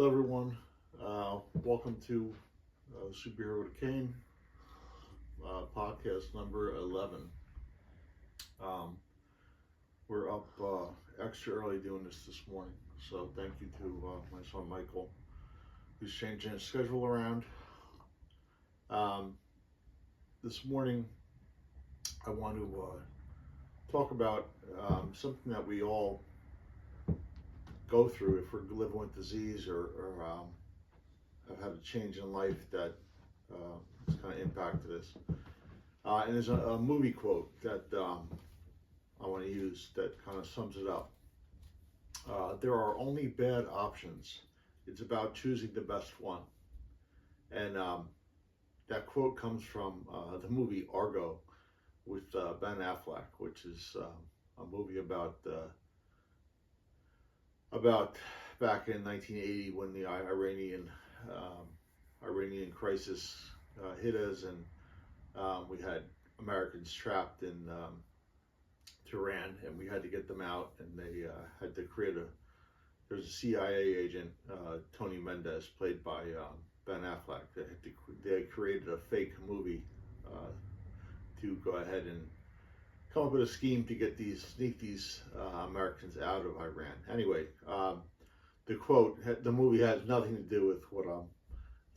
Hello, everyone. Welcome to Superhero with a Cane, podcast number 11. Um, we're up extra early doing this morning, so thank you to my son Michael, who's changing his schedule around. Um, this morning, I want to talk about something that we all go through if we're living with disease or have had a change in life that has kind of impacted us. And there's a movie quote that I want to use that kind of sums it up. There are only bad options. It's about choosing the best one. And that quote comes from the movie Argo with Ben Affleck, which is a movie about back in 1980 when the Iranian crisis hit us, and we had Americans trapped in Tehran, and we had to get them out, and they had to create there's a CIA agent, Tony Mendez, played by Ben Affleck. They created a fake movie to go ahead and come up with a scheme to sneak these Americans out of Iran. Anyway, the movie has nothing to do with what I'm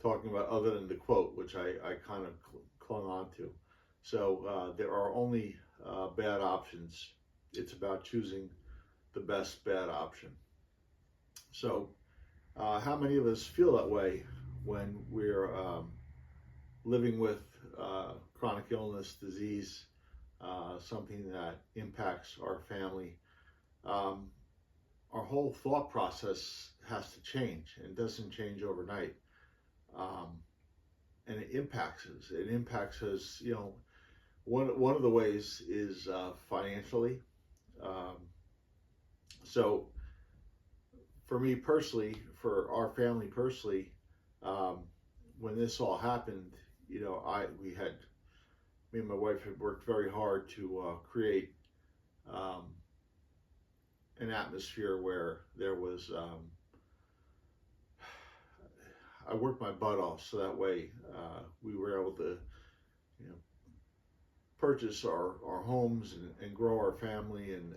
talking about other than the quote, which I kind of clung on to. So there are only bad options. It's about choosing the best bad option. So how many of us feel that way when we're living with chronic illness, disease, something that impacts our family? Our whole thought process has to change, and it doesn't change overnight. And it impacts us. It impacts us, one of the ways is financially. So for me personally, for our family personally, when this all happened, me and my wife had worked very hard to create an atmosphere where there was, I worked my butt off so that way we were able to, purchase our homes and grow our family and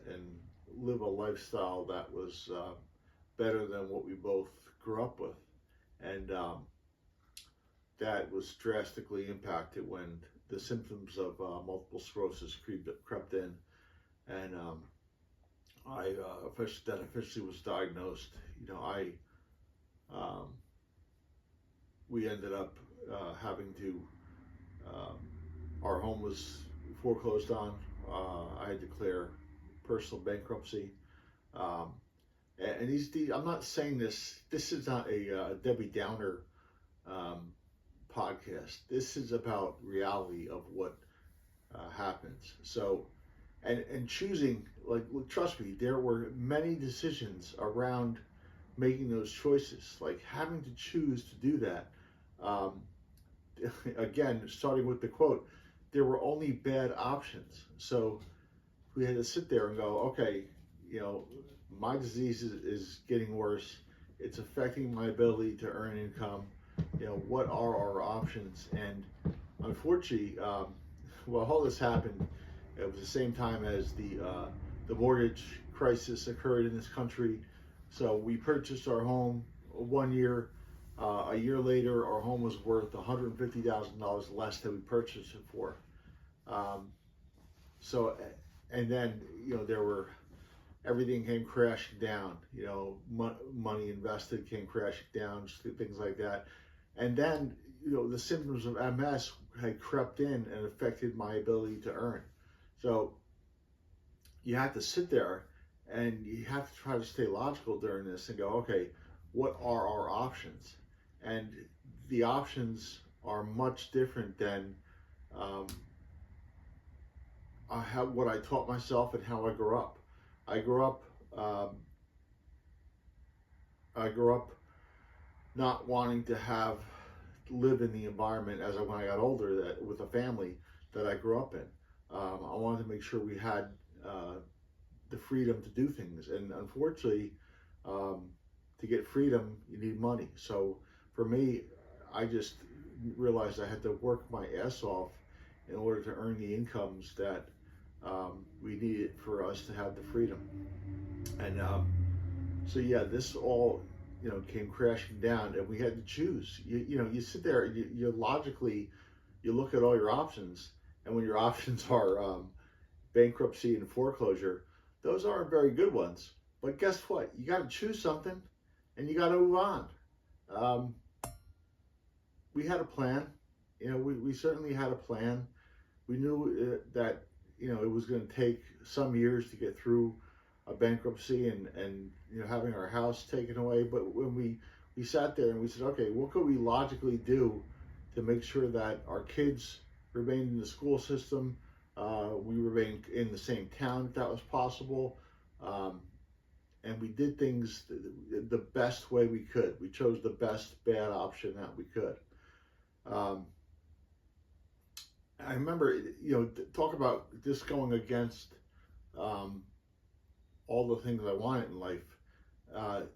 live a lifestyle that was better than what we both grew up with. And that was drastically impacted when the symptoms of multiple sclerosis crept in, and I officially was diagnosed. We ended up having to. Our home was foreclosed on. I had to declare personal bankruptcy. And I'm not saying this. This is not a Debbie Downer podcast. This is about reality of what happens. So, and choosing, trust me, there were many decisions around making those choices, like having to choose to do that. Again, starting with the quote, there were only bad options. So we had to sit there and go, okay, my disease is getting worse. It's affecting my ability to earn income. What are our options? And unfortunately, while all this happened, it was the same time as the mortgage crisis occurred in this country. So we purchased our home 1 year. A year later, our home was worth $150,000 less than we purchased it for. And then, everything came crashing down. Money invested came crashing down, things like that. And then, the symptoms of MS had crept in and affected my ability to earn. So you have to sit there and you have to try to stay logical during this and go, okay, what are our options? And the options are much different than what I taught myself and how I grew up. I grew up not wanting to live in the environment when I got older, that with a family that I grew up in. I wanted to make sure we had the freedom to do things, and unfortunately, to get freedom, you need money. So for me, I just realized I had to work my ass off in order to earn the incomes that we needed for us to have the freedom. And so yeah, this all came crashing down, and we had to choose. You sit there, you logically you look at all your options, and when your options are bankruptcy and foreclosure, those aren't very good ones. But guess what? You got to choose something, and you got to move on. Um, we had a plan. We certainly had a plan. We knew that it was going to take some years to get through a bankruptcy and having our house taken away. But when we sat there and we said, okay, what could we logically do to make sure that our kids remained in the school system, we remained in the same town if that was possible, and we did things the best way we could. We chose the best bad option that we could. I remember, talk about this going against all the things I wanted in life.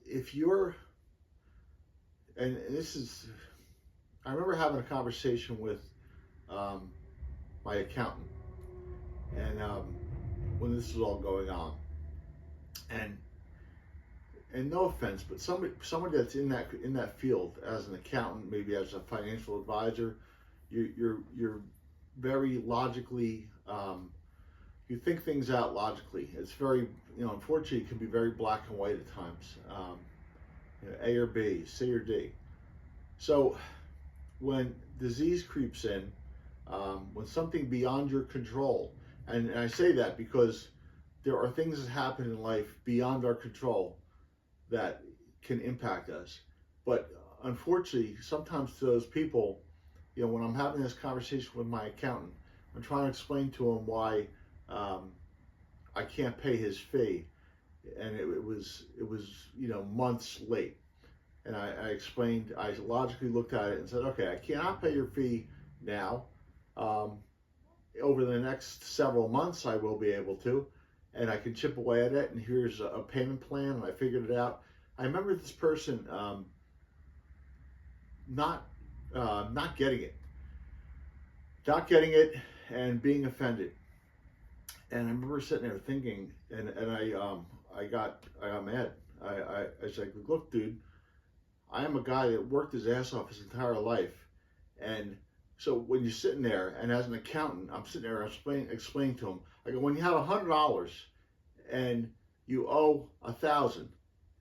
If you're, and this is, I remember having a conversation with my accountant, and when this was all going on, and no offense, but somebody that's in that field as an accountant, maybe as a financial advisor, you're very logically, you think things out logically. It's very, unfortunately, it can be very black and white at times. A or B, C or D. So when disease creeps in, when something beyond your control, and I say that because there are things that happen in life beyond our control that can impact us. But unfortunately, sometimes to those people, when I'm having this conversation with my accountant, I'm trying to explain to him why I can't pay his fee, and it was months late. And I explained, I logically looked at it and said, okay, I cannot pay your fee now. Over the next several months, I will be able to, and I can chip away at it. And here's a payment plan, and I figured it out. I remember this person not getting it, and being offended. And I remember sitting there thinking, and I got mad. I was like, look, dude, I am a guy that worked his ass off his entire life, and so when you're sitting there, and as an accountant, I'm sitting there explaining to him, I go, when you have $100 and you owe 1,000,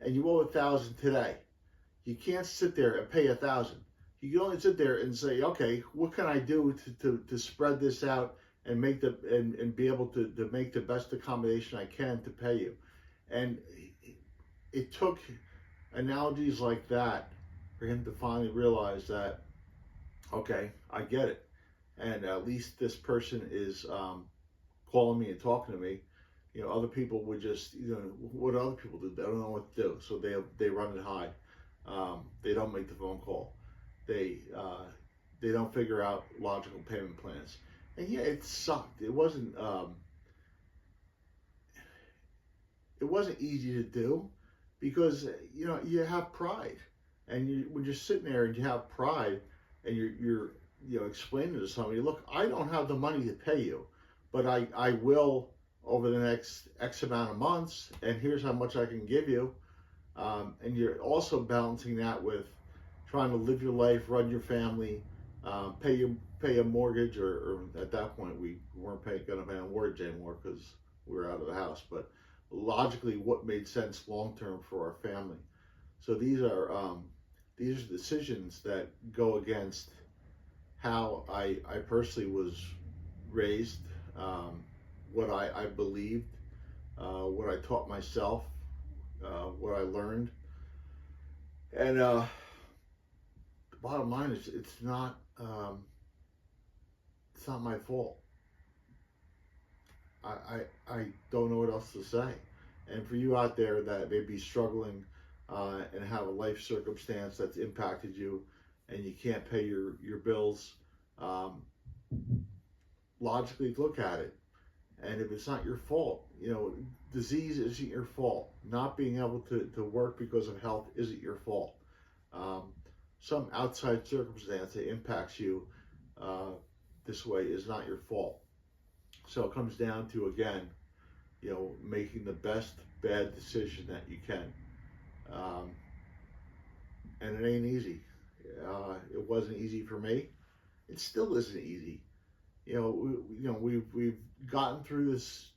and you owe 1,000 today, you can't sit there and pay 1,000. You can only sit there and say, okay, what can I do to spread this out and make and be able to make the best accommodation I can to pay you. And it took analogies like that for him to finally realize that, okay, I get it, and at least this person is calling me and talking to me. Other people would just, what do other people do? They don't know what to do, so they run and hide. They don't make the phone call. They don't figure out logical payment plans. And yeah, it sucked. It wasn't easy to do, because you have pride, and when you're sitting there and you have pride, and you're explaining to somebody, look, I don't have the money to pay you, but I will over the next X amount of months, and here's how much I can give you. And you're also balancing that with trying to live your life, run your family, pay a mortgage, or at that point we weren't going to pay a mortgage anymore because we were out of the house. But logically, what made sense long term for our family. So these are decisions that go against how I personally was raised, what I believed, what I taught myself, what I learned. And the bottom line is, it's not my fault. I don't know what else to say. And for you out there that may be struggling and have a life circumstance that's impacted you, and you can't pay your bills, logically look at it And if it's not your fault, disease isn't your fault. Not being able to work because of health isn't your fault. Um, some outside circumstance that impacts you this way is not your fault. So it comes down to, again, making the best bad decision that you can. Um, and it ain't easy. It wasn't easy for me. It still isn't easy. We've gotten through this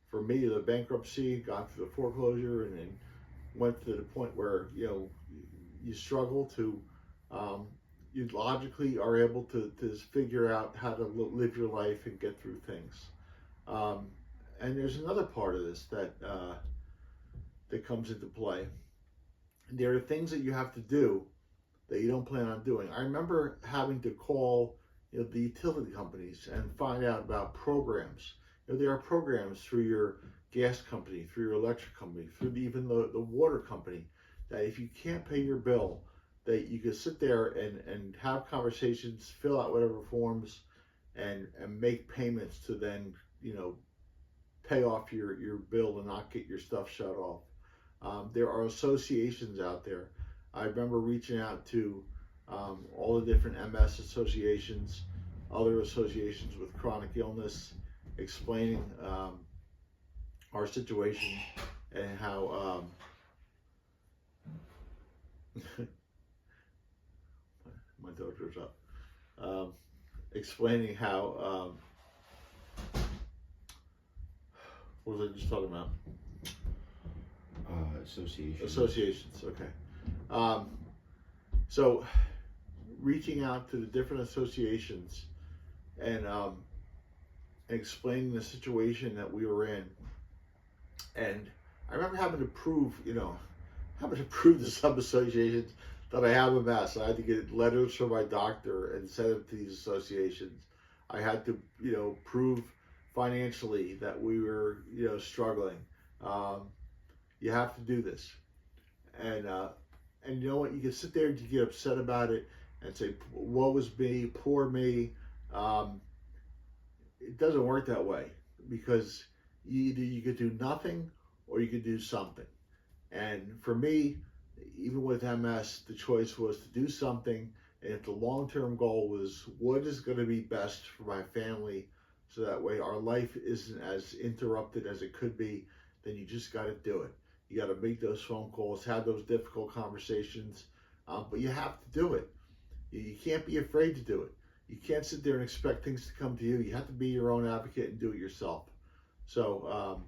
for me, the bankruptcy, gone through the foreclosure, and then went to the point where you struggle to you logically are able to figure out how to live your life and get through things. And there's another part of this that comes into play. There are things that you have to do that you don't plan on doing. I remember having to call the utility companies and find out about programs. There are programs through your gas company, through your electric company, through even the water company, that if you can't pay your bill, that you can sit there and have conversations, fill out whatever forms, and make payments to then pay off your bill and not get your stuff shut off. There are associations out there. I remember reaching out to all the different MS associations, other associations with chronic illness, explaining our situation and how my daughter's up, explaining how what was I just talking about? Associations, okay. So reaching out to the different associations and explaining the situation that we were in. And I remember having to prove to some associations that I have MS. I had to get letters from my doctor and send them to these associations. I had to, prove financially that we were, struggling. You have to do this. And you know what? You can sit there and you get upset about it and say, woe was me, poor me. It doesn't work that way, because either you could do nothing or you could do something. And for me, even with MS, the choice was to do something. And if the long-term goal was what is going to be best for my family, so that way our life isn't as interrupted as it could be, then you just got to do it. You got to make those phone calls, have those difficult conversations, but you have to do it. You can't be afraid to do it. You can't sit there and expect things to come to you. You have to be your own advocate and do it yourself. So,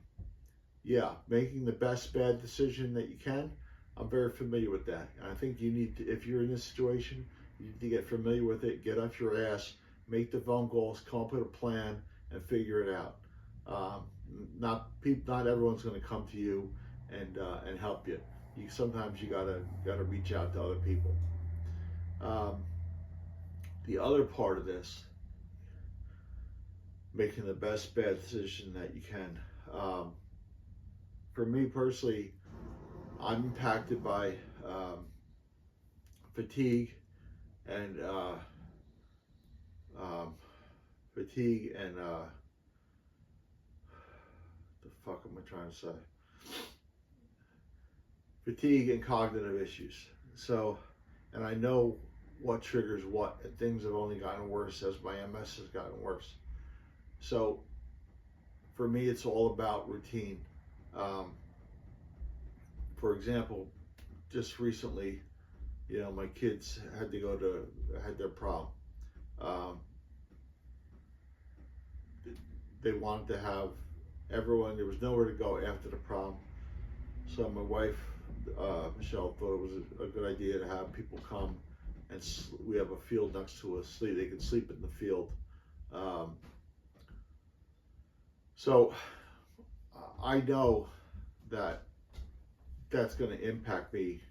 making the best bad decision that you can. I'm very familiar with that. And I think you need to, if you're in this situation, you need to get familiar with it, get off your ass, make the phone calls, come up with a plan, and figure it out. Not everyone's going to come to you and help you. Sometimes you gotta reach out to other people. The other part of this, making the best bad decision that you can. For me personally, I'm impacted by fatigue and the fuck am I trying to say? Fatigue and cognitive issues. So, and I know what triggers what, and things have only gotten worse as my MS has gotten worse. So, for me, it's all about routine. For example, just recently, my kids had their prom. They wanted to have everyone, there was nowhere to go after the prom. So my wife, Michelle, thought it was a good idea to have people come, and we have a field next to us, so they could sleep in the field. So I know that that's going to impact me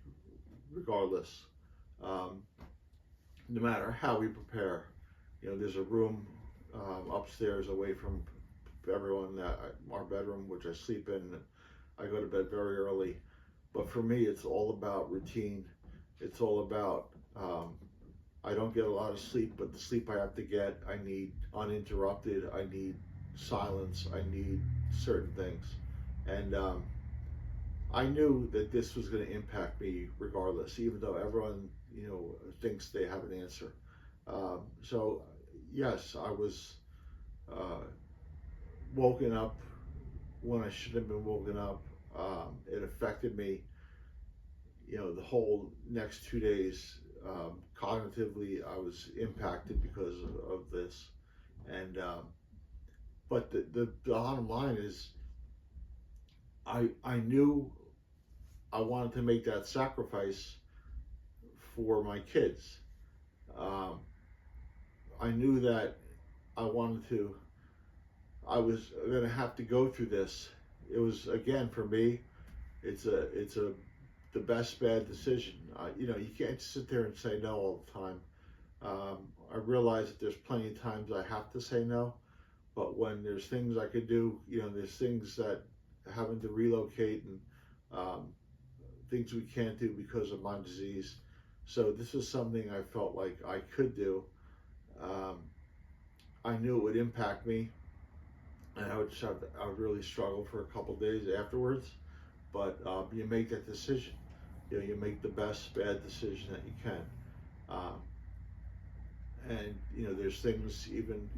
regardless, no matter how we prepare. There's a room upstairs away from everyone, our bedroom, which I sleep in. I go to bed very early. But for me, it's all about routine. It's all about, I don't get a lot of sleep, but the sleep I have to get, I need uninterrupted. I need silence. I need certain things. And I knew that this was going to impact me regardless, even though everyone, thinks they have an answer. So, yes, I was woken up when I shouldn't have been woken up. It affected me, the whole next 2 days. Cognitively, I was impacted because of this. And but the bottom line is, I knew I wanted to make that sacrifice for my kids. Um, I knew that I wanted to. I was going to have to go through this. It was, again, for me. It's a the best bad decision. You can't sit there and say no all the time. I realize that there's plenty of times I have to say no, but when there's things I could do, there's things that having to relocate and things we can't do because of my disease. So this is something I felt like I could do. I knew it would impact me, and I would really struggle for a couple days afterwards. But you make that decision. You make the best bad decision that you can. And there's things, even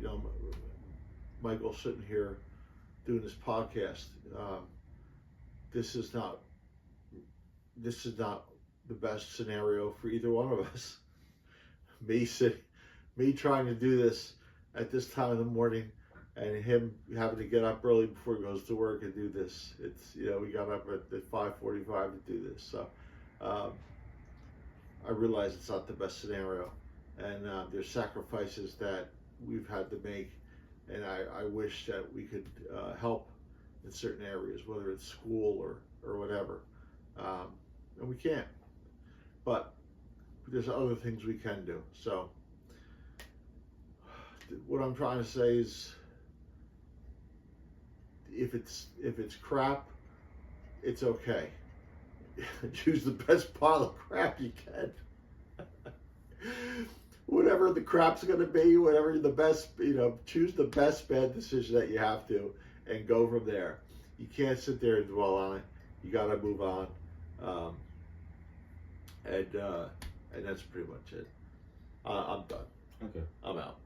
Michael sitting here doing this podcast. This is not the best scenario for either one of us. Me trying to do this at this time of the morning, and him having to get up early before he goes to work and do this. It's we got up at 5:45 to do this. So I realize it's not the best scenario, and there's sacrifices that we've had to make, and I wish that we could help in certain areas, whether it's school or whatever, and we can't. But there's other things we can do. So what I'm trying to say is, if it's crap, it's okay. Choose the best pile of crap you can. Whatever the crap's going to be, whatever the best, choose the best bad decision that you have to, and go from there. You can't sit there and dwell on it. You got to move on. And that's pretty much it. I'm done. Okay. I'm out.